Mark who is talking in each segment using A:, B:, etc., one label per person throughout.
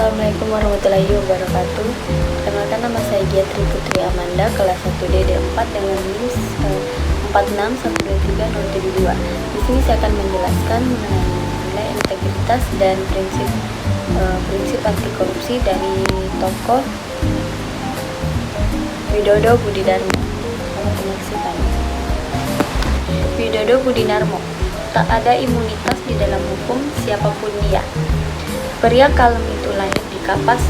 A: Assalamualaikum warahmatullahi wabarakatuh. Perkenalkan, nama saya Giatri Putri Amanda, kelas 1D D4 dengan NIM 46103072. Di sini saya akan menjelaskan mengenai nilai integritas dan prinsip anti korupsi dari tokoh Widodo Budidarmo. Menyaksikan. Widodo Budidarmo, tak ada imunitas di dalam hukum siapapun dia. Pria kalem itu lahir di Kapas,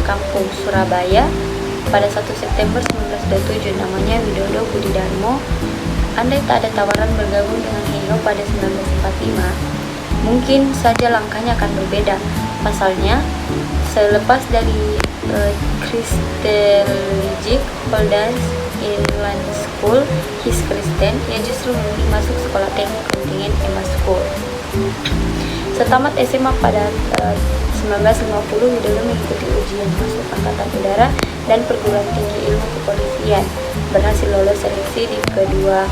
A: Kampung Surabaya pada 1 September 1927. Namanya Widodo Budidarmo. Andai tak ada tawaran bergabung dengan Hero pada 1945, mungkin saja langkahnya akan berbeda. Pasalnya, selepas dari Christelinjik Holders Inland School, His Kristen, ia justru memilih masuk sekolah teknik kontingen Emma School. Setamat SMA pada 1950, Widodo mengikuti ujian masuk Angkatan Udara dan Perguruan Tinggi Ilmu Kepolisian. Berhasil lolos seleksi di kedua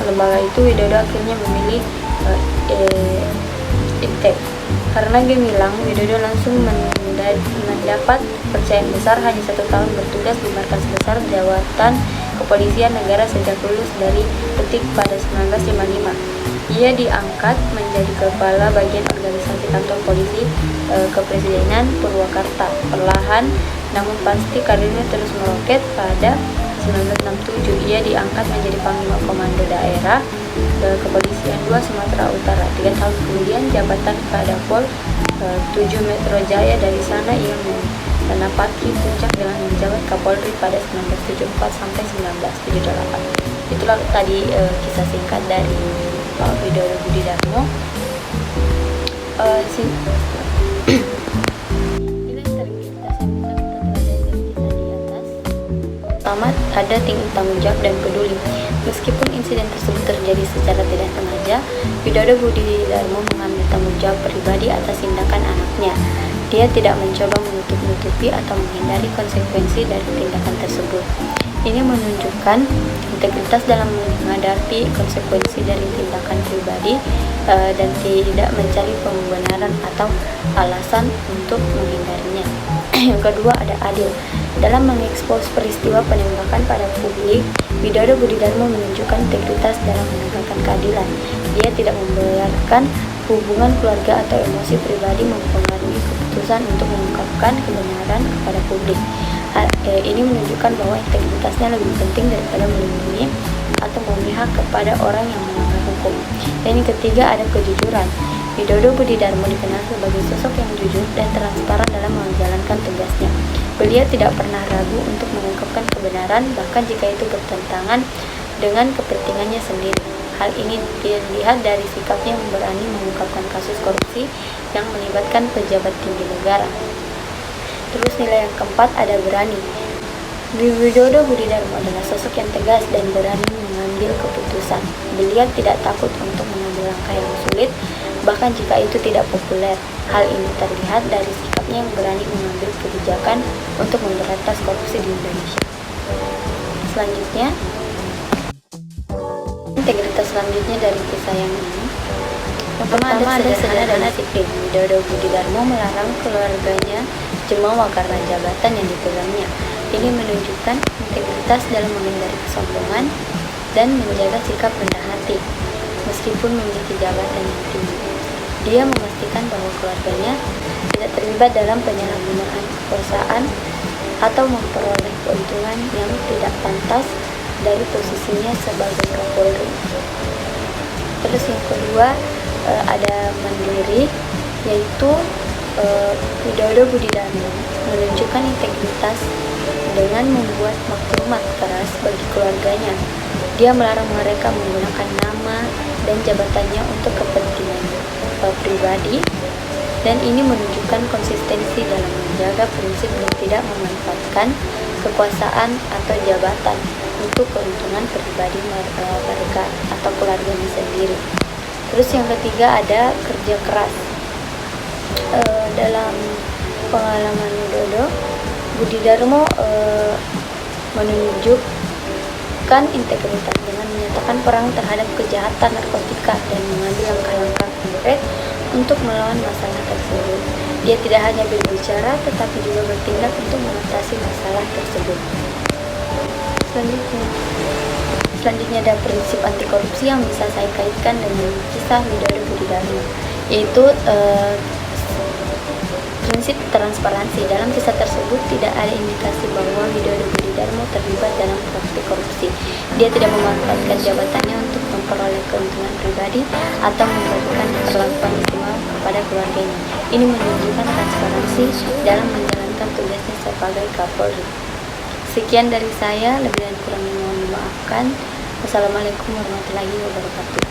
A: lembaga itu, Widodo akhirnya memilih ITEK. Karena gemilang, Widodo langsung mendapat kepercayaan besar. Hanya 1 tahun bertugas di markas besar Jawatan Kepolisian Negara sejak lulus dari Petik pada 1955. Ia diangkat menjadi kepala bagian organisasi kantor polisi kepresidenan Purwakarta. Perlahan namun pasti karirnya terus meroket. Pada 1967 ia diangkat menjadi Panglima Komando Daerah Kepolisian 2 Sumatera Utara. 3 tahun kemudian jabatan Kadapol 7 Metro Jaya. Dari sana ia menapaki puncak dengan menjabat Kapolri pada 1974 sampai 1978. Itulah tadi kisah singkat dari Pak Widodo Budidarmo. Pertama, ada tingkat tanggung jawab dan peduli. Meskipun insiden tersebut terjadi secara tidak sengaja, Widodo Budidarmo mengambil tanggung jawab pribadi atas tindakan anaknya. Dia tidak mencoba menutup-nutupi atau menghindari konsekuensi dari tindakan tersebut. Ini menunjukkan integritas dalam menghadapi konsekuensi dari tindakan pribadi dan tidak mencari pembenaran atau alasan untuk menghindarinya. Yang kedua, ada adil. Dalam mengekspos peristiwa penembakan pada publik, Widodo Budidarmo menunjukkan integritas dalam menegakkan keadilan. Dia tidak membiarkan hubungan keluarga atau emosi pribadi mempengaruhi keputusan untuk mengungkapkan kebenaran kepada publik. Ini menunjukkan bahwa integritasnya lebih penting daripada melindungi atau memihak kepada orang yang melanggar hukum. Dan yang ketiga, ada kejujuran. Widodo Budidarmo dikenal sebagai sosok yang jujur dan transparan dalam menjalankan tugasnya. Beliau tidak pernah ragu untuk mengungkapkan kebenaran, bahkan jika itu bertentangan dengan kepentingannya sendiri. Hal ini dilihat dari sikapnya yang berani mengungkapkan kasus korupsi yang melibatkan pejabat tinggi negara. Terus nilai yang keempat, ada berani. Widodo Budidarmo adalah sosok yang tegas dan berani mengambil keputusan. Beliau tidak takut untuk mengambil langkah yang sulit, bahkan jika itu tidak populer. Hal ini terlihat dari sikapnya yang berani mengambil kebijakan untuk memberantas korupsi di Indonesia. Selanjutnya, integritas selanjutnya dari kisah yang ini. Yang pertama, ada sederhana dan disiplin. Widodo Budidarmo melarang keluarganya jemawa karena jabatan yang dipegangnya. Ini menunjukkan integritas dalam menghindari kesombongan dan menjaga sikap rendah hati meskipun memiliki jabatan yang tinggi. Dia memastikan bahwa keluarganya tidak terlibat dalam penyalahgunaan kekuasaan atau memperoleh keuntungan yang tidak pantas dari posisinya sebagai Kapolri. Terus yang kedua, ada mandiri, yaitu Widodo Budidarmo menunjukkan integritas dengan membuat maklumat keras bagi keluarganya. Dia melarang mereka menggunakan nama dan jabatannya untuk kepentingan pribadi, dan ini menunjukkan konsistensi dalam menjaga prinsip dan tidak memanfaatkan kekuasaan atau jabatan untuk keuntungan pribadi mereka atau keluarganya sendiri. Terus yang ketiga, ada kerja keras. Dalam pengalaman Widodo Budidarmo menunjukkan integritas dengan menyatakan perang terhadap kejahatan narkotika dan mengambil langkah-langkah konkret untuk melawan masalah tersebut. Dia tidak hanya berbicara, tetapi juga bertindak untuk mengatasi masalah tersebut. Selanjutnya ada prinsip anti korupsi yang bisa saya kaitkan dengan kisah Widodo Budi Dharma, yaitu prinsip transparansi. Dalam kisah tersebut tidak ada indikasi bahwa Widodo Budi Dharma terlibat dalam praktik korupsi. Dia tidak memanfaatkan jabatannya untuk memperoleh keuntungan pribadi atau memberikan perlakuan istimewa kepada keluarganya. Ini menunjukkan transparansi dalam menjalankan tugasnya sebagai Kapolri. Sekian dari saya, lebih dan kurangnya mohon dimaafkan. Wassalamualaikum warahmatullahi wabarakatuh.